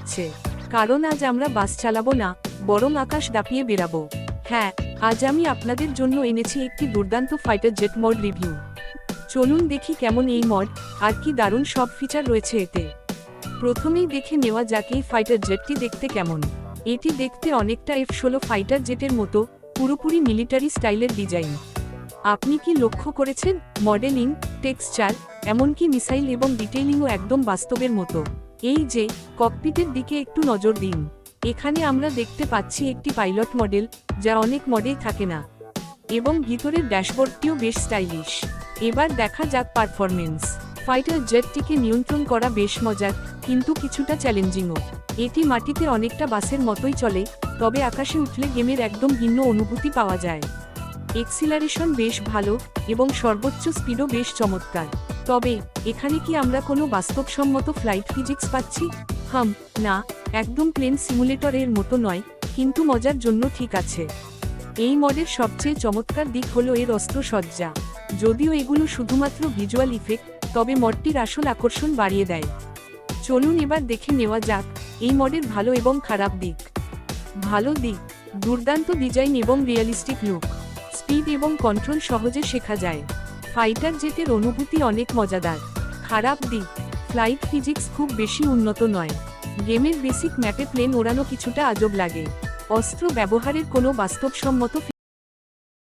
হচ্ছে, কারণ আজ আমরা বাস চালাবো না, বরং আকাশ দাপিয়ে বেরাবো। হ্যাঁ, আজ আমি আপনাদের জন্য এনেছি একটি দুর্দান্ত ফাইটার জেট মড রিভিউ। চলুন দেখি কেমন এই মড, আর কি দারুণ সব ফিচার রয়েছে এতে। প্রথমেই দেখে নেওয়া যাক এই ফাইটার জেটটি দেখতে কেমন। এটি দেখতে অনেকটা F-16 ফাইটার জেটের মতো, পুরোপুরি মিলিটারি স্টাইলের ডিজাইন। আপনি কি লক্ষ্য করেছেন, মডেলিং, টেক্সচার, এমনকি মিসাইল এবং ডিটেইলিংও একদম বাস্তবের মতো। এই যে ককপিটের দিকে একটু নজর দিন, এখানে আমরা দেখতে পাচ্ছি একটি পাইলট মডেল, যা অনেক মডেই থাকে না, এবং ভিতরের ড্যাশবোর্ডটিও বেশ স্টাইলিশ। এবার দেখা যাক পারফরমেন্স। ফাইটার জেটটিকে নিয়ন্ত্রণ করা বেশ মজার, কিন্তু কিছুটা চ্যালেঞ্জিংও। এটি মাটিতে অনেকটা বাসের মতোই চলে, তবে আকাশে উঠলে গেমের একদম ভিন্ন অনুভূতি পাওয়া যায়। এক্সিলারেশন বেশ ভালো, এবং সর্বোচ্চ স্পিডও বেশ চমৎকার। তবে এখানে কি আমরা কোনো বাস্তবসম্মত ফ্লাইট ফিজিক্স পাচ্ছি? না, একদম প্লেন সিমুলেটরের মতো নয়, কিন্তু মজার জন্য ঠিক আছে। এই মডের সবচেয়ে চমৎকার দিক হলো এর অস্ত্রসজ্জা। যদিও এগুলো শুধুমাত্র ভিজুয়াল ইফেক্ট, তবে মডটির আসল আকর্ষণ বাড়িয়ে দেয়। চলুন এবার দেখে নেওয়া যাক এই মডের ভালো এবং খারাপ দিক। ভালো দিক: দুর্দান্ত ডিজাইন এবং রিয়েলিস্টিক লুক। স্পিড এবং কন্ট্রোল সহজে শেখা যায়। ফাইটার জেটের অনুভূতি অনেক মজাদার। খারাপ দিক: ফ্লাইট ফিজিক্স খুব বেশি উন্নত নয়। গেমের বেসিক ম্যাপে প্লেন ওড়ানো কিছুটা আজব লাগে। অস্ত্র ব্যবহারের কোনো বাস্তবসম্মত